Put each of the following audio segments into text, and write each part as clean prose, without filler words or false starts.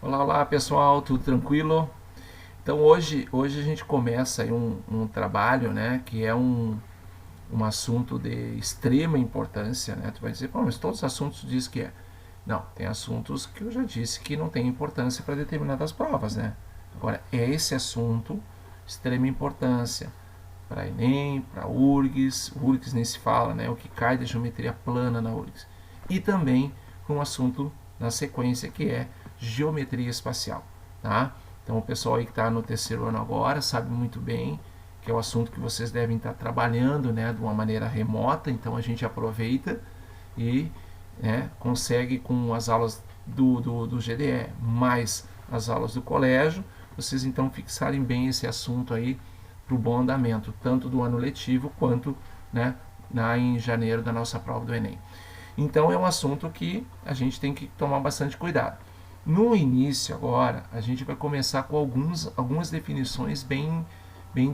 Olá, olá pessoal, tudo tranquilo? Então hoje a gente começa aí um trabalho, né, que é um assunto de extrema importância, né? Tu vai dizer, pô, mas todos os assuntos diz que é. Não, tem assuntos que eu já disse que não tem importância para determinadas provas, né? Agora, é esse assunto, extrema importância para Enem, para URGS nem se fala, né? O que cai da geometria plana na URGS. E também um assunto na sequência que é geometria espacial, tá? Então o pessoal aí que está no terceiro ano agora sabe muito bem que é o assunto que vocês devem estar trabalhando, né, de uma maneira remota, então a gente aproveita e, né, consegue com as aulas do GDE mais as aulas do colégio, vocês então fixarem bem esse assunto aí para o bom andamento, tanto do ano letivo quanto, né, em janeiro da nossa prova do Enem. Então é um assunto que a gente tem que tomar bastante cuidado. No início agora, a gente vai começar com algumas definições bem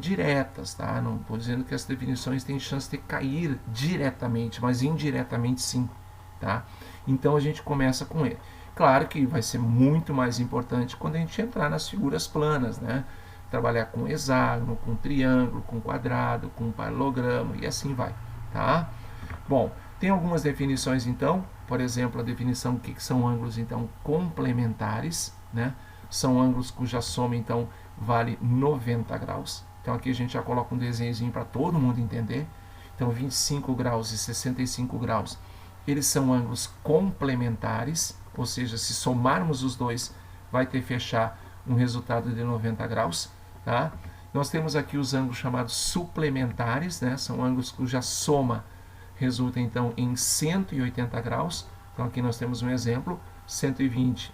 diretas, tá? Não estou dizendo que as definições têm chance de cair diretamente, mas indiretamente sim, tá? Então a gente começa com ele. Claro que vai ser muito mais importante quando a gente entrar nas figuras planas, né? Trabalhar com hexágono, com triângulo, com quadrado, com paralelogramo e assim vai, tá? Bom, tem algumas definições então, por exemplo, a definição que são ângulos então complementares, né? São ângulos cuja soma então vale 90 graus. Então aqui a gente já coloca um desenhozinho para todo mundo entender. Então 25 graus e 65 graus, eles são ângulos complementares, ou seja, se somarmos os dois, vai ter fechar um resultado de 90 graus, tá? Nós temos aqui os ângulos chamados suplementares, né? São ângulos cuja soma resulta então em 180 graus. Então aqui nós temos um exemplo, 120,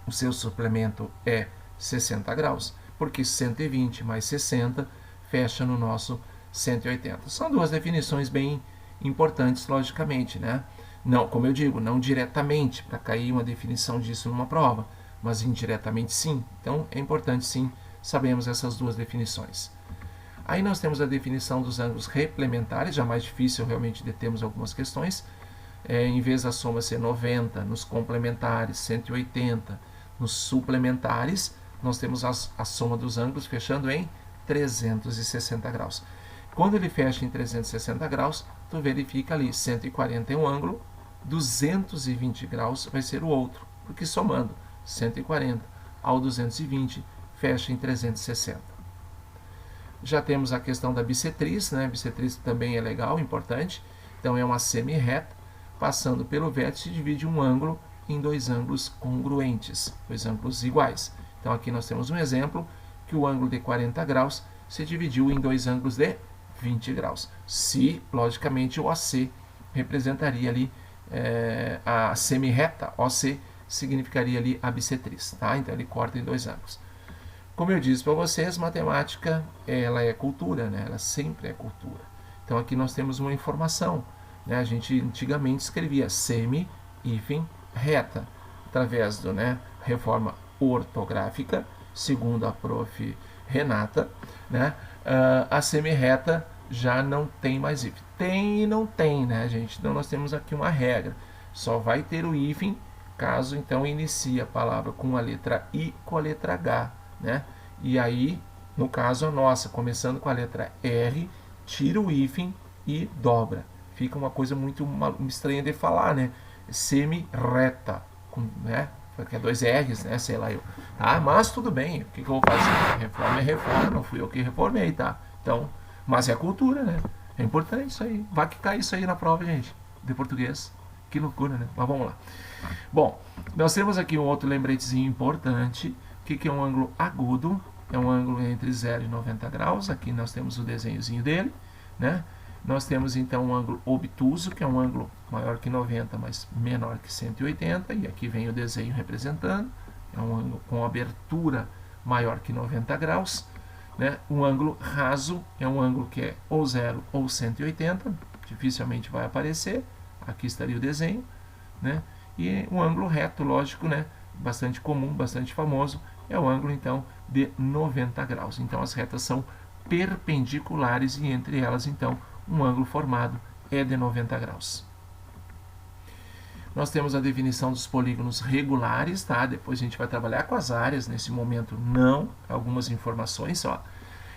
o seu suplemento é 60 graus, porque 120 mais 60 fecha no nosso 180. São duas definições bem importantes, logicamente, né? Não, como eu digo, não diretamente para cair uma definição disso numa prova, mas indiretamente sim. Então é importante sim sabermos essas duas definições. Aí nós temos a definição dos ângulos replementares, já mais difícil realmente de termos algumas questões. Em vez da soma ser 90, nos complementares, 180, nos suplementares, nós temos a soma dos ângulos fechando em 360 graus. Quando ele fecha em 360 graus, tu verifica ali, 140 é um ângulo, 220 graus vai ser o outro, porque somando 140 ao 220 fecha em 360. Já temos a questão da bissetriz, né? Bissetriz também é legal, importante. Então é uma semi-reta, passando pelo vértice divide um ângulo em dois ângulos congruentes, dois ângulos iguais. Então aqui nós temos um exemplo que o ângulo de 40 graus se dividiu em dois ângulos de 20 graus. Se, logicamente, o AC representaria ali a semi-reta, OC significaria ali a bissetriz, tá? Então ele corta em dois ângulos. Como eu disse para vocês, matemática ela é cultura, né? Ela sempre é cultura. Então aqui nós temos uma informação, né? A gente antigamente escrevia semi, hífen, reta, através da, né, reforma ortográfica, segundo a prof. Renata, né? A semi-reta já não tem mais hífen. Tem e não tem, né, gente? Então nós temos aqui uma regra. Só vai ter o hífen caso então inicie a palavra com a letra I com a letra H, né? E aí, no caso a nossa, começando com a letra R, tira o hífen e dobra. Fica uma coisa muito estranha de falar, né? Semi-reta, né? Porque é dois R's, né? Sei lá eu. Tá? Mas tudo bem, o que eu vou fazer? Reforma é reforma, não fui eu que reformei, tá? Então, mas é a cultura, né? É importante isso aí. Vai que cai isso aí na prova, gente, de português. Que loucura, né? Mas vamos lá. Bom, nós temos aqui um outro lembretezinho importante. O que é um ângulo agudo? É um ângulo entre 0 e 90 graus. Aqui nós temos o desenhozinho dele, né? Nós temos então um ângulo obtuso, que é um ângulo maior que 90, mas menor que 180. E aqui vem o desenho representando. É um ângulo com abertura maior que 90 graus. Né? Um ângulo raso é um ângulo que é ou 0 ou 180. Dificilmente vai aparecer. Aqui estaria o desenho, né? E um ângulo reto, lógico, né? Bastante comum, bastante famoso, é o ângulo então de 90 graus. Então as retas são perpendiculares e entre elas então um ângulo formado é de 90 graus. Nós temos a definição dos polígonos regulares, tá? Depois a gente vai trabalhar com as áreas, nesse momento não, algumas informações só.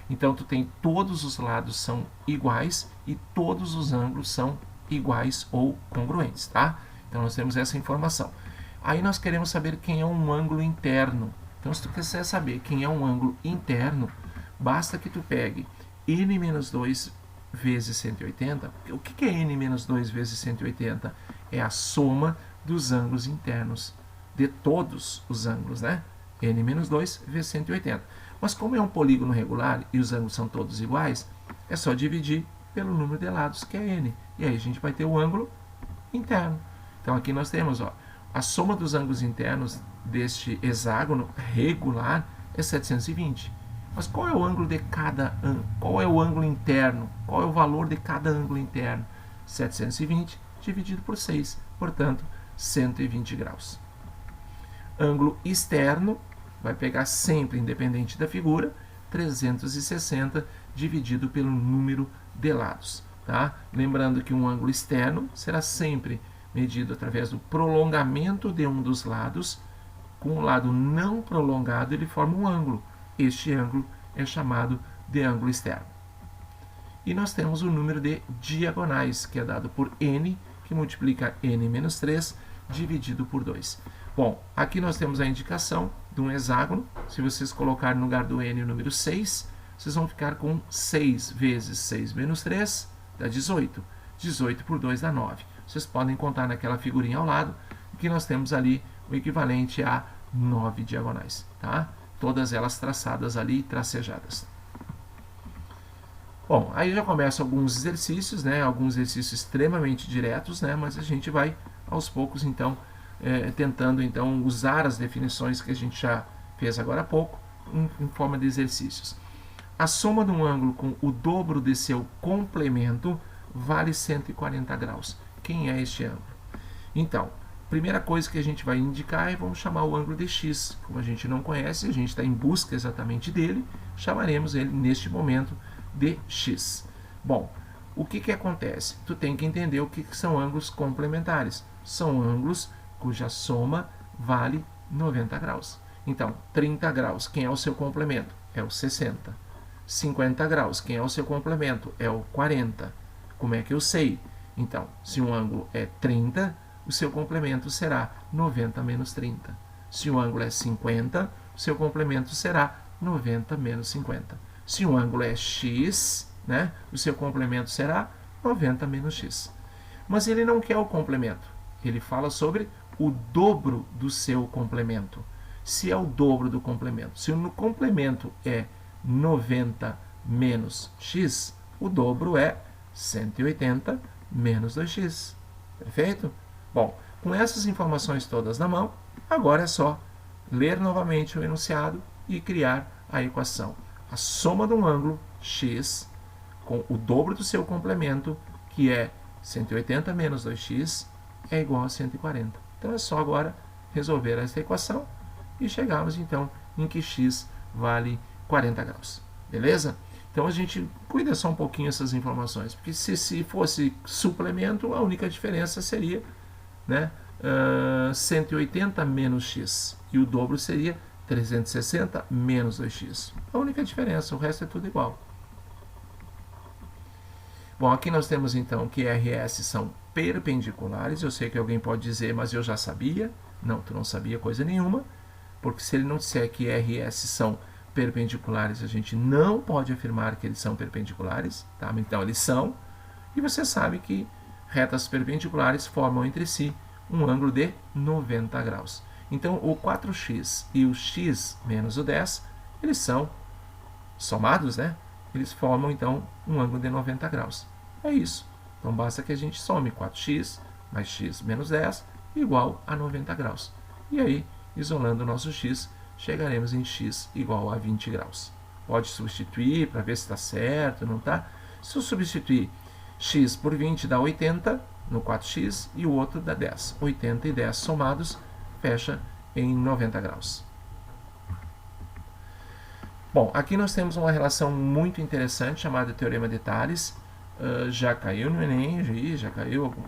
Então tu tem todos os lados são iguais e todos os ângulos são iguais ou congruentes, tá? Então nós temos essa informação. Aí nós queremos saber quem é um ângulo interno. Então se tu quiser saber quem é um ângulo interno, basta que tu pegue n menos 2 vezes 180. O que é n menos 2 vezes 180? É a soma dos ângulos internos, de todos os ângulos, né? n menos 2 vezes 180. Mas como é um polígono regular e os ângulos são todos iguais, é só dividir pelo número de lados, que é n. E aí a gente vai ter o ângulo interno. Então aqui nós temos, ó, a soma dos ângulos internos deste hexágono regular é 720. Mas qual é o ângulo de cada ângulo? Qual é o ângulo interno? Qual é o valor de cada ângulo interno? 720 dividido por 6, portanto, 120 graus. Ângulo externo, vai pegar sempre, independente da figura, 360 dividido pelo número de lados. Tá? Lembrando que um ângulo externo será sempre medido através do prolongamento de um dos lados. Com o lado não prolongado, ele forma um ângulo. Este ângulo é chamado de ângulo externo. E nós temos o número de diagonais, que é dado por n, que multiplica n menos 3, dividido por 2. Bom, aqui nós temos a indicação de um hexágono. Se vocês colocarem no lugar do n o número 6, vocês vão ficar com 6 vezes 6 menos 3, dá 18. 18 por 2 dá 9. Vocês podem contar naquela figurinha ao lado, que nós temos ali o equivalente a 9 diagonais, tá? Todas elas traçadas ali, tracejadas. Bom, aí já começam alguns exercícios, né? Alguns exercícios extremamente diretos, né? Mas a gente vai aos poucos, então, tentando então usar as definições que a gente já fez agora há pouco em forma de exercícios. A soma de um ângulo com o dobro de seu complemento vale 140 graus. Quem é este ângulo? Então, primeira coisa que a gente vai indicar é vamos chamar o ângulo de x. Como a gente não conhece, a gente está em busca exatamente dele, chamaremos ele neste momento de x. Bom, o que acontece? Tu tem que entender o que são ângulos complementares. São ângulos cuja soma vale 90 graus. Então, 30 graus, quem é o seu complemento? É o 60. 50 graus, quem é o seu complemento? É o 40. Como é que eu sei? Então, se um ângulo é 30, o seu complemento será 90 menos 30. Se o ângulo é 50, o seu complemento será 90 menos 50. Se o ângulo é x, né, o seu complemento será 90 menos x. Mas ele não quer o complemento. Ele fala sobre o dobro do seu complemento. Se é o dobro do complemento, se o complemento é 90 menos x, o dobro é 180 menos 2x. Perfeito? Bom, com essas informações todas na mão, agora é só ler novamente o enunciado e criar a equação. A soma de um ângulo x com o dobro do seu complemento, que é 180 menos 2x, é igual a 140. Então é só agora resolver essa equação e chegarmos então em que x vale 40 graus. Beleza? Então a gente cuida só um pouquinho essas informações, porque se fosse suplemento, a única diferença seria, né, 180 menos x, e o dobro seria 360 menos 2x. A única diferença, o resto é tudo igual. Bom, aqui nós temos então que RS são perpendiculares. Eu sei que alguém pode dizer, mas eu já sabia. Não, tu não sabia coisa nenhuma, porque se ele não disser que RS são perpendiculares, a gente não pode afirmar que eles são perpendiculares, tá? Então eles são, e você sabe que retas perpendiculares formam entre si um ângulo de 90 graus. Então o 4x e o x menos o 10, eles são somados, né? Eles formam então um ângulo de 90 graus. É isso. Então basta que a gente some 4x mais x menos 10 igual a 90 graus. E aí, isolando o nosso x, chegaremos em x igual a 20 graus. Pode substituir para ver se está certo, não está? Se eu substituir x por 20 dá 80 no 4x e o outro dá 10. 80 e 10 somados fecha em 90 graus. Bom, aqui nós temos uma relação muito interessante chamada Teorema de Tales. Já caiu no Enem,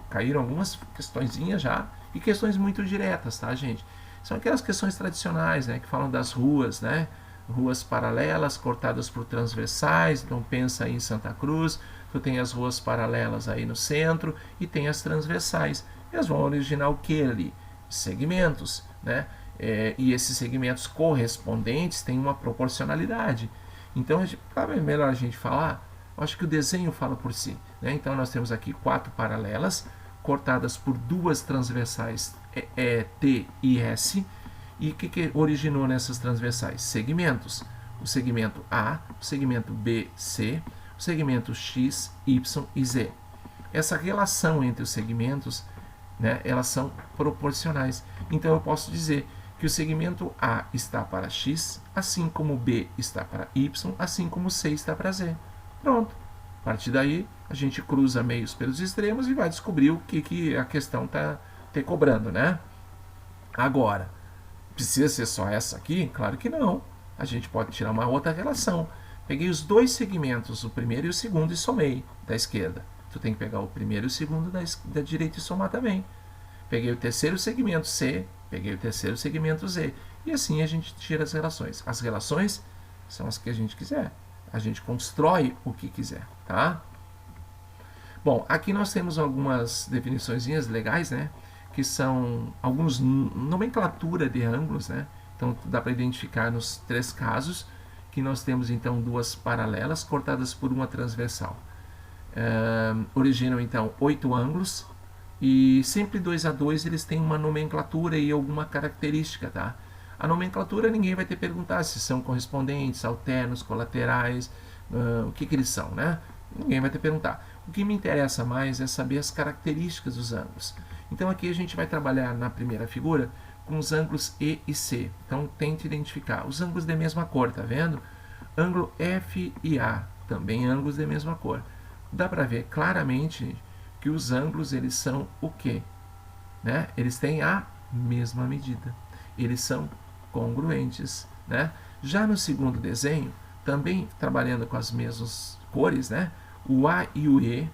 caíram algumas questõezinhas já. E questões muito diretas, tá, gente? São aquelas questões tradicionais, né, que falam das ruas, né? Ruas paralelas cortadas por transversais. Então pensa aí em Santa Cruz, tu tem as ruas paralelas aí no centro e tem as transversais. Elas vão originar o que ali? Segmentos, né? E esses segmentos correspondentes têm uma proporcionalidade. Então, é melhor a gente falar, eu acho que o desenho fala por si, né? Então nós temos aqui 4 paralelas cortadas por 2 transversais T e S. E o que originou nessas transversais? Segmentos. O segmento A, o segmento B, C, o segmento X, Y e Z. Essa relação entre os segmentos, né, elas são proporcionais. Então eu posso dizer que o segmento A está para X, assim como o B está para Y, assim como o C está para Z. Pronto. A partir daí, a gente cruza meios pelos extremos e vai descobrir o que a questão está te cobrando, né? Agora, precisa ser só essa aqui? Claro que não. A gente pode tirar uma outra relação. Peguei os 2 segmentos, o primeiro e o segundo, e somei da esquerda. Tu tem que pegar o primeiro e o segundo da direita e somar também. Peguei o terceiro segmento C, peguei o terceiro segmento Z. E assim a gente tira as relações. As relações são as que a gente quiser. A gente constrói o que quiser, tá? Bom, aqui nós temos algumas definiçõezinhas legais, né? Que são alguns nomenclatura de ângulos, né? Então dá para identificar nos 3 casos que nós temos então 2 paralelas cortadas por uma transversal. Originam então 8 ângulos e sempre 2 a 2 eles têm uma nomenclatura e alguma característica, tá? A nomenclatura ninguém vai te perguntar se são correspondentes, alternos, colaterais, o que eles são, né? Ninguém vai te perguntar. O que me interessa mais é saber as características dos ângulos. Então aqui a gente vai trabalhar na primeira figura com os ângulos E e C. Então tente identificar os ângulos de mesma cor, tá vendo? Ângulo F e A, também ângulos de mesma cor. Dá para ver claramente que os ângulos eles são o quê? Né? Eles têm a mesma medida. Eles são congruentes, né? Já no segundo desenho, também trabalhando com as mesmas cores, né? O A e o E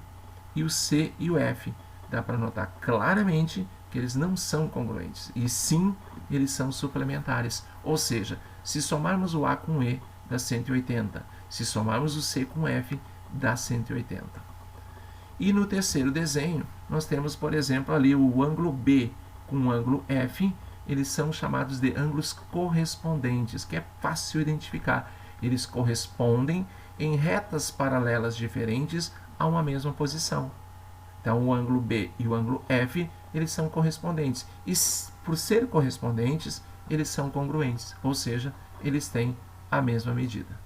e o C e o F. Dá para notar claramente que eles não são congruentes, e sim, eles são suplementares. Ou seja, se somarmos o A com o E, dá 180. Se somarmos o C com o F, dá 180. E no terceiro desenho, nós temos, por exemplo, ali o ângulo B com o ângulo F. Eles são chamados de ângulos correspondentes, que é fácil identificar. Eles correspondem em retas paralelas diferentes a uma mesma posição. Então, o ângulo B e o ângulo F, eles são correspondentes. E por ser correspondentes, eles são congruentes, ou seja, eles têm a mesma medida.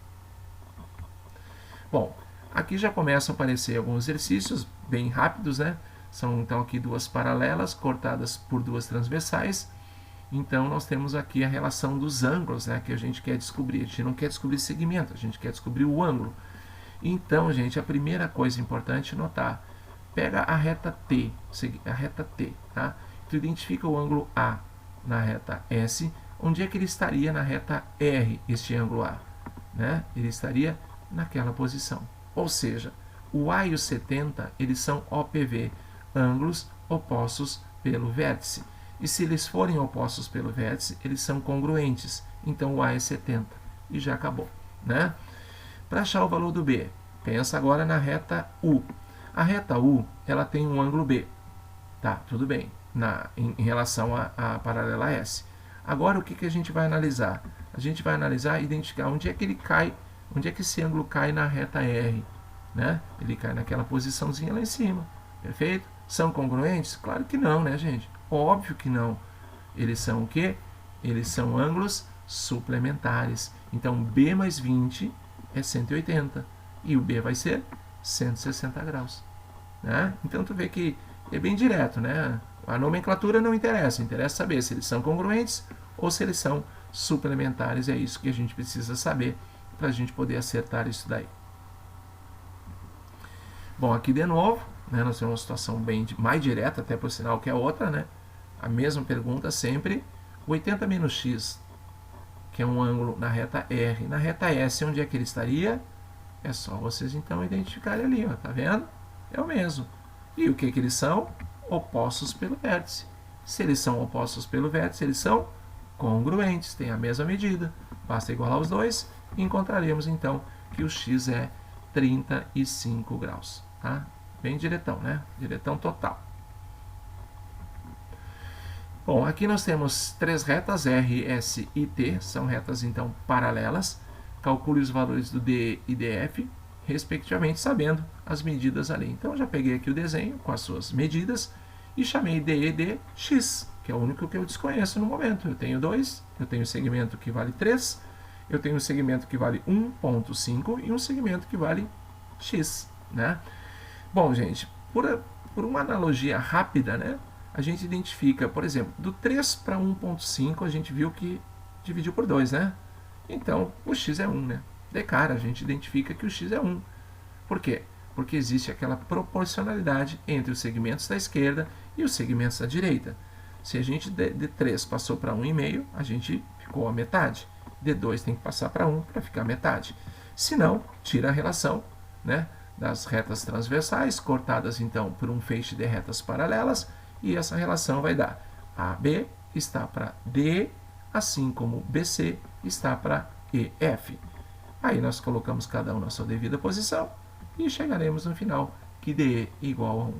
Bom, aqui já começam a aparecer alguns exercícios bem rápidos, né? São então aqui 2 paralelas cortadas por 2 transversais. Então, nós temos aqui a relação dos ângulos, né, que a gente quer descobrir. A gente não quer descobrir segmento, a gente quer descobrir o ângulo. Então, gente, a primeira coisa importante é notar. Pega a reta T, tá? Tu identifica o ângulo A na reta S. Onde é que ele estaria na reta R, este ângulo A? Né? Ele estaria naquela posição. Ou seja, o A e o 70, eles são OPV, ângulos opostos pelo vértice. E se eles forem opostos pelo vértice, eles são congruentes. Então o A é 70 e já acabou, né? Para achar o valor do B, pensa agora na reta U. A reta U, ela tem um ângulo B. Tá, tudo bem, em relação à paralela S. Agora o que a gente vai analisar? A gente vai analisar e identificar onde é que ele cai, onde é que esse ângulo cai na reta R. Né? Ele cai naquela posiçãozinha lá em cima. Perfeito? São congruentes? Claro que não, né, gente? Óbvio que não. Eles são o quê? Eles são ângulos suplementares. Então, B mais 20 é 180. E o B vai ser 160 graus. Né? Então, tu vê que é bem direto, né? A nomenclatura não interessa. Interessa saber se eles são congruentes ou se eles são suplementares. É isso que a gente precisa saber para a gente poder acertar isso daí. Bom, aqui de novo, né, nós temos uma situação bem mais direta, até por sinal que é outra, né? A mesma pergunta sempre. 80 menos x, que é um ângulo na reta R. Na reta S, onde é que ele estaria? É só vocês então identificarem ali, ó, tá vendo? É o mesmo. E o que eles são? Opostos pelo vértice. Se eles são opostos pelo vértice, eles são congruentes, têm a mesma medida. Basta igualar os dois e encontraremos então que o x é 35 graus. Tá? Bem diretão, né? Diretão total. Bom, aqui nós temos três retas, R, S e T, são retas então paralelas. Calcule os valores do DE e DF, respectivamente, sabendo as medidas ali. Então, eu já peguei aqui o desenho com as suas medidas e chamei DE de X, que é o único que eu desconheço no momento. Eu tenho 2, eu tenho um segmento que vale 3, eu tenho um segmento que vale 1,5 e um segmento que vale X, né? Bom, gente, por uma analogia rápida, né? A gente identifica, por exemplo, do 3 para 1,5, a gente viu que dividiu por 2, né? Então, o x é 1, né? De cara, a gente identifica que o x é 1. Por quê? Porque existe aquela proporcionalidade entre os segmentos da esquerda e os segmentos da direita. Se a gente de 3 passou para 1,5, a gente ficou a metade. De 2 tem que passar para 1 para ficar a metade. Se não, tira a relação, né, das retas transversais, cortadas então por um feixe de retas paralelas, e essa relação vai dar AB está para DE, assim como BC está para EF. Aí nós colocamos cada um na sua devida posição e chegaremos no final que DE igual a 1.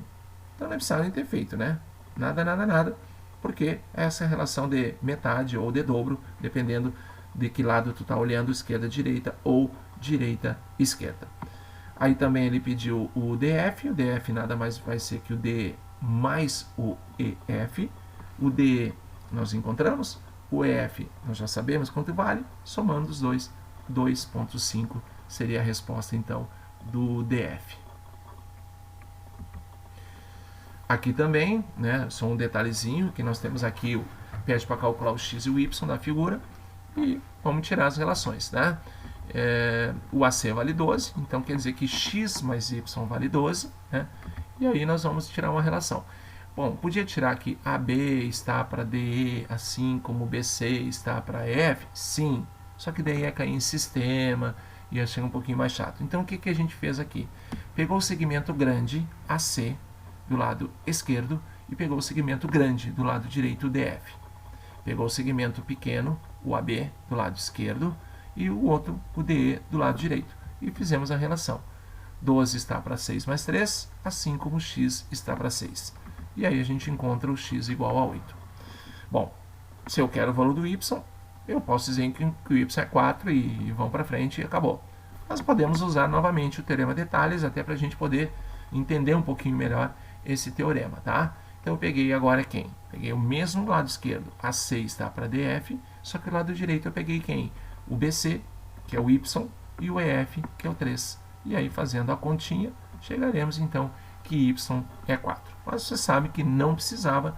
Então não precisa nem ter feito, né? Nada, nada, nada, porque essa é a relação de metade ou de dobro, dependendo de que lado tu está olhando, esquerda, direita ou direita, esquerda. Aí também ele pediu o DF nada mais vai ser que o DE mais o EF. O DE nós encontramos, o EF nós já sabemos quanto vale, somando os dois, 2,5 seria a resposta então do DF. Aqui também, né, só um detalhezinho, que nós temos aqui, pede para calcular o x e o y da figura, e vamos tirar as relações, né? O AC vale 12, então quer dizer que x mais y vale 12, né? E aí nós vamos tirar uma relação. Bom, podia tirar aqui AB está para DE, assim como BC está para EF? Sim, só que daí ia cair em sistema, ia ser um pouquinho mais chato. Então o que a gente fez aqui? Pegou o segmento grande, AC, do lado esquerdo, e pegou o segmento grande, do lado direito, DF. Pegou o segmento pequeno, o AB, do lado esquerdo, e o outro, o DE, do lado direito. E fizemos a relação. 12 está para 6 mais 3, assim como x está para 6. E aí a gente encontra o x igual a 8. Bom, se eu quero o valor do y, eu posso dizer que o y é 4 e vamos para frente e acabou. Nós podemos usar novamente o teorema de Tales, até para a gente poder entender um pouquinho melhor esse teorema, tá? Então eu peguei agora quem? Peguei o mesmo lado esquerdo, AC está para DF, só que o lado direito eu peguei quem? O BC, que é o y, e o EF, que é o 3. E aí, fazendo a continha, chegaremos então que y é 4. Mas você sabe que não precisava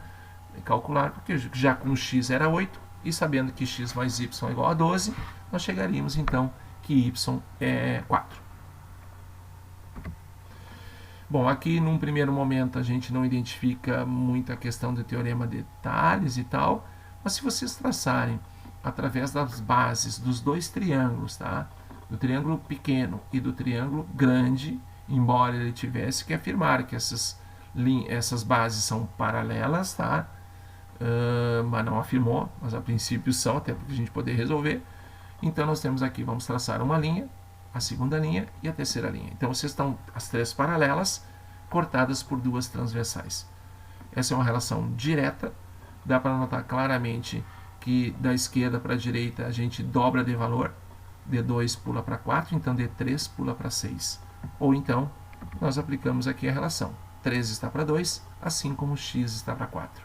calcular, porque já com x era 8, e sabendo que x mais y é igual a 12, nós chegaríamos então que y é 4. Bom, aqui num primeiro momento a gente não identifica muito a questão do teorema de Tales e tal, mas se vocês traçarem através das bases dos dois triângulos, tá? Do triângulo pequeno e do triângulo grande, embora ele tivesse que afirmar que essas bases são paralelas, tá? Mas não afirmou, mas a princípio são, até para a gente poder resolver. Então nós temos aqui, vamos traçar uma linha, a segunda linha e a terceira linha. Então vocês estão as três paralelas cortadas por duas transversais. Essa é uma relação direta, dá para notar claramente que da esquerda para a direita a gente dobra de valor, D2 pula para 4, então D3 pula para 6. Ou então, nós aplicamos aqui a relação. 3 está para 2, assim como x está para 4.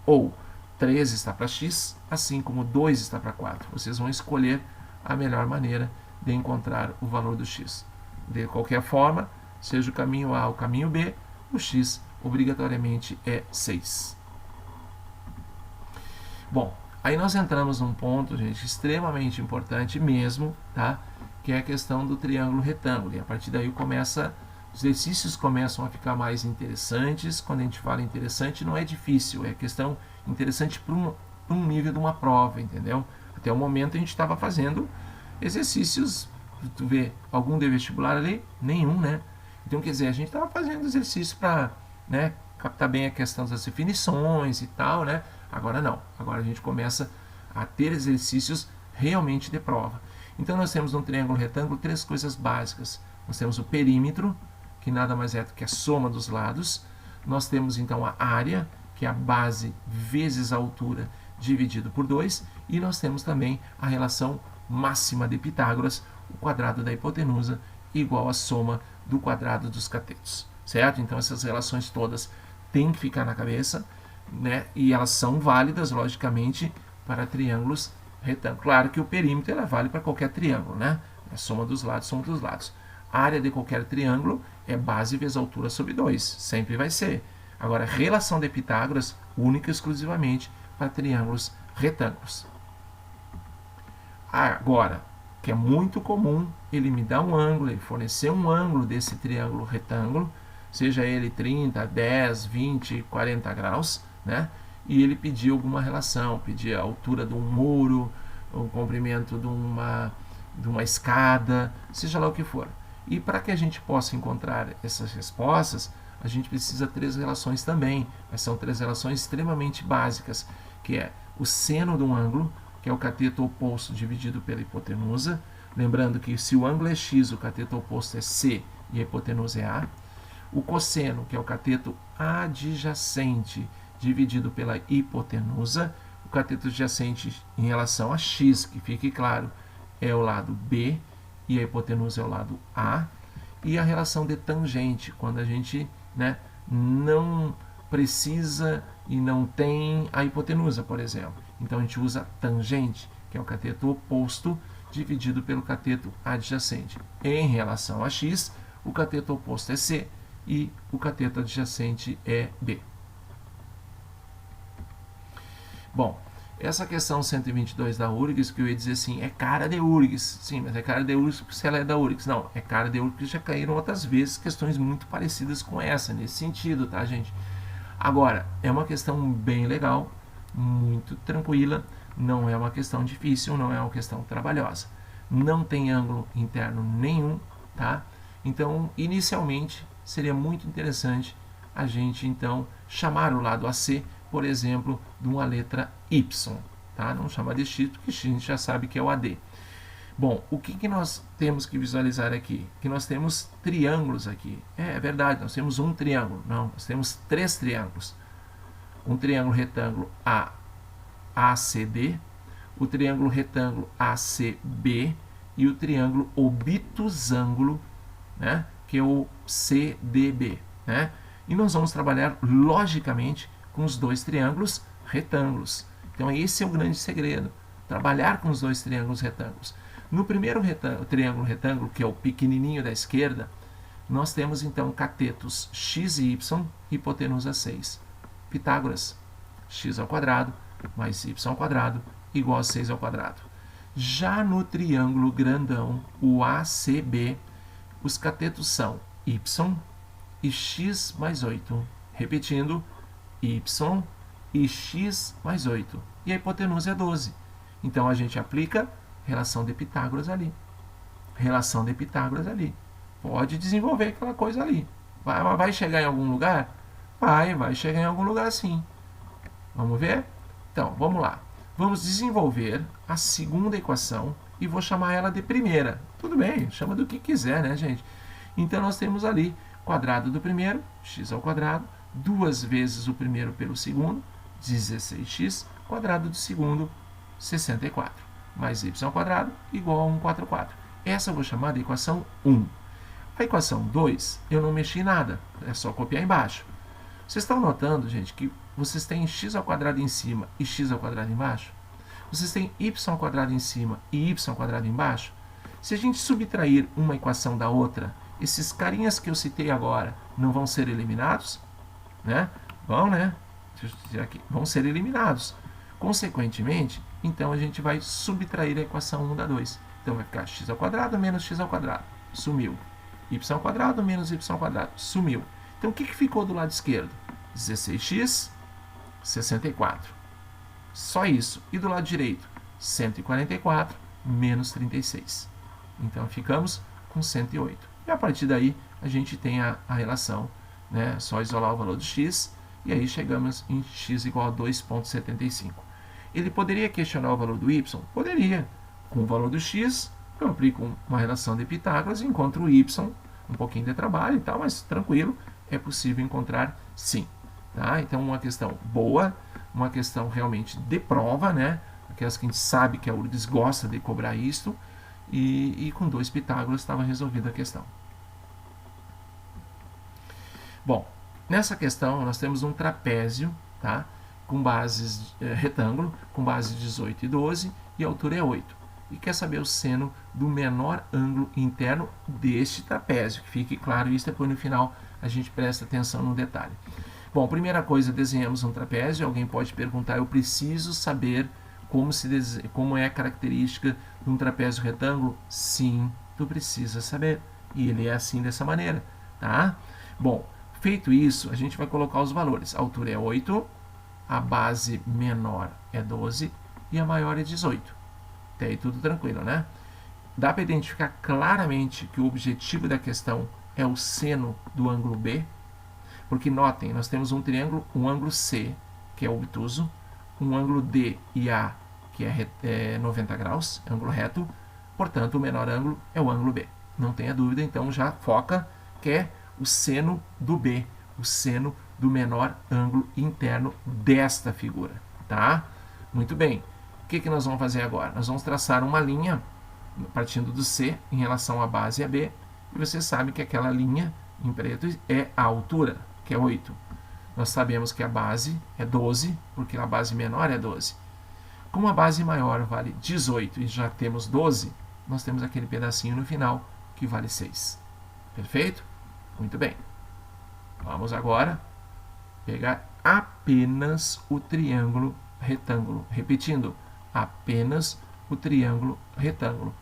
Ou 3 está para x, assim como 2 está para 4. Vocês vão escolher a melhor maneira de encontrar o valor do x. De qualquer forma, seja o caminho A ou o caminho B, o x obrigatoriamente é 6. Bom, aí nós entramos num ponto, gente, extremamente importante mesmo, tá? Que é a questão do triângulo retângulo. E a partir daí os exercícios começam a ficar mais interessantes. Quando a gente fala interessante, não é difícil, é questão interessante para um nível de uma prova, entendeu? Até o momento a gente estava fazendo exercícios, tu vê, algum de vestibular ali? Nenhum, né? Então, quer dizer, a gente estava fazendo exercício para, né, captar bem a questão das definições e tal, né? Agora não. Agora a gente começa a ter exercícios realmente de prova. Então nós temos no triângulo retângulo 3 coisas básicas. Nós temos o perímetro, que nada mais é do que a soma dos lados. Nós temos então a área, que é a base vezes a altura dividido por 2. E nós temos também a relação máxima de Pitágoras, o quadrado da hipotenusa igual à soma do quadrado dos catetos. Certo? Então essas relações todas têm que ficar na cabeça, né? E elas são válidas, logicamente, para triângulos retângulos. Claro que o perímetro ela vale para qualquer triângulo, né? É soma dos lados, soma dos lados. A área de qualquer triângulo é base vezes altura sobre 2. Sempre vai ser. Agora, relação de Pitágoras, única e exclusivamente para triângulos retângulos. Agora, que é muito comum, ele me dá um ângulo, ele fornecer um ângulo desse triângulo retângulo, seja ele 30, 10, 20, 40 graus, né? E ele pedir alguma relação, pedir a altura de um muro, o comprimento de uma escada, seja lá o que for. E para que a gente possa encontrar essas respostas, a gente precisa de 3 relações também, mas são 3 relações extremamente básicas, que é o seno de um ângulo, que é o cateto oposto dividido pela hipotenusa. Lembrando que se o ângulo é x, o cateto oposto é c e a hipotenusa é a. O cosseno, que é o cateto adjacente dividido pela hipotenusa. O cateto adjacente em relação a x, que fique claro, é o lado B e a hipotenusa é o lado A. E a relação de tangente, quando a gente, né, não precisa e não tem a hipotenusa, por exemplo. Então a gente usa tangente, que é o cateto oposto dividido pelo cateto adjacente. Em relação a x, o cateto oposto é C e o cateto adjacente é B. Bom, essa questão 122 da URGS, que eu ia dizer assim, é cara de URGS. Sim, mas é cara de URGS porque ela é da URGS. Não, é cara de URGS porque já caíram outras vezes questões muito parecidas com essa, nesse sentido, tá, gente? Agora, é uma questão bem legal, muito tranquila, não é uma questão difícil, não é uma questão trabalhosa. Não tem ângulo interno nenhum, tá? Então, inicialmente, seria muito interessante a gente, então, chamar o lado AC, por exemplo, de uma letra Y, tá? Não chamar de X, porque X a gente já sabe que é o AD. Bom, o que nós temos que visualizar aqui? Que nós temos triângulos aqui. É verdade, nós temos um triângulo. Não, nós temos 3 triângulos. Um triângulo retângulo ACD, o triângulo retângulo ACB e o triângulo obtusângulo, né, que é o CDB, né? E nós vamos trabalhar, logicamente, com os 2 triângulos retângulos. Então, esse é o grande segredo, trabalhar com os 2 triângulos retângulos. No primeiro triângulo retângulo, que é o pequenininho da esquerda, nós temos, então, catetos x e y, hipotenusa 6. Pitágoras, x ao quadrado mais y ao quadrado igual a 6 ao quadrado. Já no triângulo grandão, o ACB, os catetos são y e x mais 8. Repetindo, y e x mais 8. E a hipotenusa é 12. Então, a gente aplica relação de Pitágoras ali. Relação de Pitágoras ali. Pode desenvolver aquela coisa ali. Vai chegar em algum lugar? Vai chegar em algum lugar sim. Vamos ver? Então, vamos lá. Vamos desenvolver a segunda equação e vou chamar ela de primeira. Tudo bem, chama do que quiser, né, gente? Então, nós temos ali quadrado do primeiro, x ao quadrado, 2 vezes o primeiro pelo segundo, 16x, quadrado do segundo, 64, mais y ao quadrado, igual a 144. Essa eu vou chamar de equação 1. A equação 2, eu não mexi nada, é só copiar embaixo. Vocês estão notando, gente, que vocês têm x ao quadrado em cima e x ao quadrado embaixo? Vocês têm y ao quadrado em cima e y ao quadrado embaixo? Se a gente subtrair uma equação da outra, esses carinhas que eu citei agora não vão ser eliminados? Né? Vão, né? Deixa eu tirar aqui. Vão ser eliminados. Consequentemente, então a gente vai subtrair a equação 1 da 2. Então vai ficar x ao quadrado menos x ao quadrado. Sumiu. Y ao quadrado menos y ao quadrado. Sumiu. Então o que ficou do lado esquerdo? 16x, 64. Só isso. E do lado direito? 144 menos 36. Então ficamos com 108. E a partir daí a gente tem a relação, né? Só isolar o valor do x, e aí chegamos em x igual a 2,75. Ele poderia questionar o valor do y? Poderia. Com o valor do x, eu aplico uma relação de Pitágoras e encontro o y, um pouquinho de trabalho e tal, mas tranquilo, é possível encontrar sim. Tá? Então, uma questão boa, uma questão realmente de prova, né? Aquelas que a gente sabe que a URGS gosta de cobrar isto, e com 2 Pitágoras estava resolvida a questão. Bom, nessa questão nós temos um trapézio, tá? Com bases retângulo, com base 18 e 12, e a altura é 8. E quer saber o seno do menor ângulo interno deste trapézio. Que fique claro isso, depois no final a gente presta atenção no detalhe. Bom, primeira coisa, desenhamos um trapézio. Alguém pode perguntar, eu preciso saber como é a característica de um trapézio retângulo? Sim, tu precisa saber. E ele é assim, dessa maneira, tá? Bom, feito isso, a gente vai colocar os valores. A altura é 8, a base menor é 12 e a maior é 18. Até aí tudo tranquilo, né? Dá para identificar claramente que o objetivo da questão é o seno do ângulo B, porque notem, nós temos um triângulo, um ângulo C, que é obtuso, um ângulo D e A, que é 90 graus, ângulo reto, portanto o menor ângulo é o ângulo B. Não tenha dúvida, então já foca que é o seno do B, o seno do menor ângulo interno desta figura, tá? Muito bem. O que nós vamos fazer agora? Nós vamos traçar uma linha partindo do C em relação à base e a B, e você sabe que aquela linha em preto é a altura, que é 8. Nós sabemos que a base é 12, porque a base menor é 12. Como a base maior vale 18 e já temos 12, nós temos aquele pedacinho no final que vale 6. Perfeito? Muito bem. Vamos agora pegar apenas o triângulo retângulo. Repetindo, apenas o triângulo retângulo.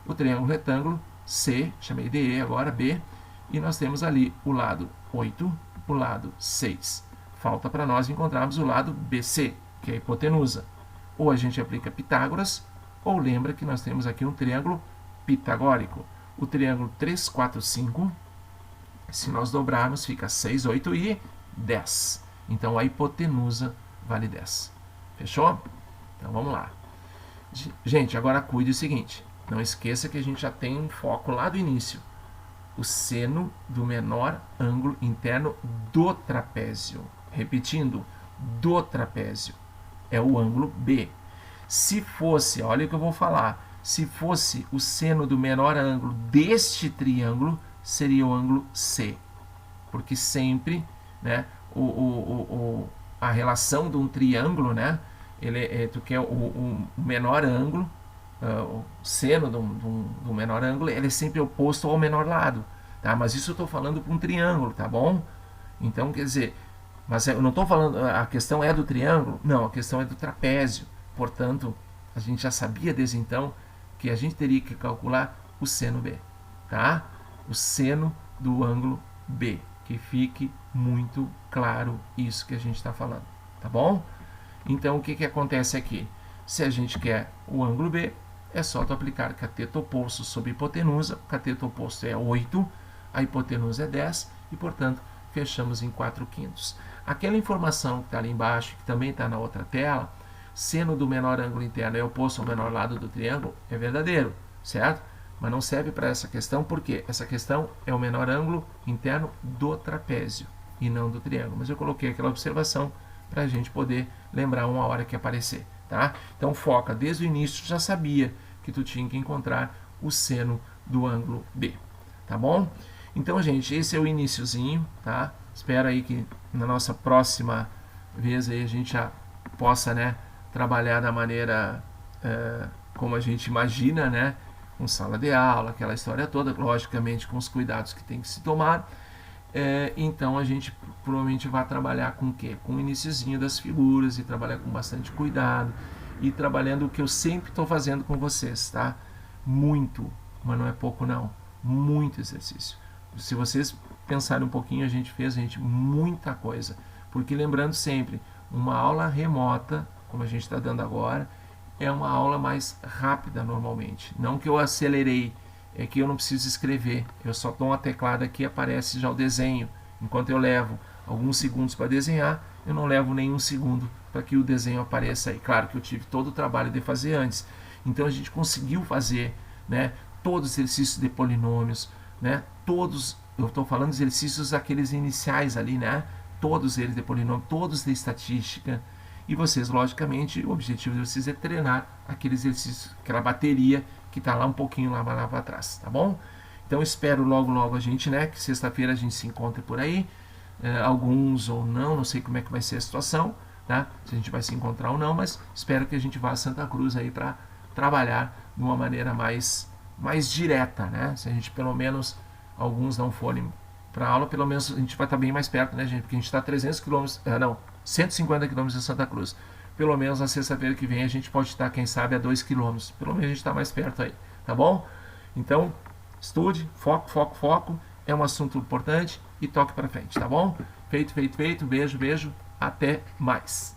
O triângulo retângulo C, chamei de E, agora B, e nós temos ali o lado 8, o lado 6. Falta para nós encontrarmos o lado BC, que é a hipotenusa. Ou a gente aplica Pitágoras, ou lembra que nós temos aqui um triângulo pitagórico. O triângulo 3, 4, 5, se nós dobrarmos, fica 6, 8 e 10. Então, a hipotenusa vale 10. Fechou? Então, vamos lá. Gente, agora cuide o seguinte. Não esqueça que a gente já tem um foco lá do início. O seno do menor ângulo interno do trapézio. Repetindo, do trapézio. É o ângulo B. Se fosse, olha o que eu vou falar, se fosse o seno do menor ângulo deste triângulo, seria o ângulo C. Porque sempre, né, a relação de um triângulo, né, tu quer o menor ângulo, o seno do menor ângulo, ele é sempre oposto ao menor lado. Tá? Mas isso eu estou falando para um triângulo, tá bom? Então, quer dizer, mas eu não estou falando, a questão é do triângulo? Não, a questão é do trapézio. Portanto, a gente já sabia desde então que a gente teria que calcular o seno B, tá? O seno do ângulo B, que fique muito claro isso que a gente está falando, tá bom? Então, o que acontece aqui? Se a gente quer o ângulo B, é só tu aplicar cateto oposto sobre hipotenusa. O cateto oposto é 8, a hipotenusa é 10, e, portanto, fechamos em 4/5. Aquela informação que está ali embaixo, que também está na outra tela, seno do menor ângulo interno é oposto ao menor lado do triângulo, é verdadeiro, certo? Mas não serve para essa questão, porque essa questão é o menor ângulo interno do trapézio e não do triângulo. Mas eu coloquei aquela observação para a gente poder lembrar uma hora que aparecer, tá? Então foca, desde o início já sabia que tu tinha que encontrar o seno do ângulo B, tá bom? Então, gente, esse é o iniciozinho, tá? Espero aí que na nossa próxima vez aí a gente já possa, né, trabalhar da maneira como a gente imagina, né? Com sala de aula, aquela história toda, logicamente com os cuidados que tem que se tomar. Então a gente provavelmente vai trabalhar com o quê? Com o iniciozinho das figuras e trabalhar com bastante cuidado e trabalhando o que eu sempre estou fazendo com vocês, tá? Muito, mas não é pouco não, muito exercício. Se vocês pensarem um pouquinho, a gente fez, muita coisa. Porque lembrando sempre, uma aula remota, como a gente está dando agora, é uma aula mais rápida normalmente. Não que eu acelerei, é que eu não preciso escrever. Eu só dou uma teclada aqui e aparece já o desenho. Enquanto eu levo alguns segundos para desenhar, eu não levo nenhum segundo para que o desenho apareça aí. Claro que eu tive todo o trabalho de fazer antes. Então a gente conseguiu fazer, né, todos os exercícios de polinômios, né, todos, eu estou falando dos exercícios aqueles iniciais ali, né, todos eles de polinômio, todos de estatística. E vocês, logicamente, o objetivo de vocês é treinar aquele exercício, aquela bateria que está lá um pouquinho lá para trás, tá bom? Então espero logo a gente, né, que sexta-feira a gente se encontre por aí, alguns ou não sei como é que vai ser a situação, tá? Se a gente vai se encontrar ou não, mas espero que a gente vá a Santa Cruz aí para trabalhar de uma maneira mais direta, né? Se a gente pelo menos, alguns não forem para aula, pelo menos a gente vai estar bem mais perto, né, gente? Porque a gente está 300 quilômetros, não, 150 quilômetros de Santa Cruz. Pelo menos na sexta-feira que vem a gente pode estar, quem sabe, a 2 quilômetros. Pelo menos a gente está mais perto aí, tá bom? Então, estude, foco. É um assunto importante e toque para frente, tá bom? Feito. Beijo. Até mais.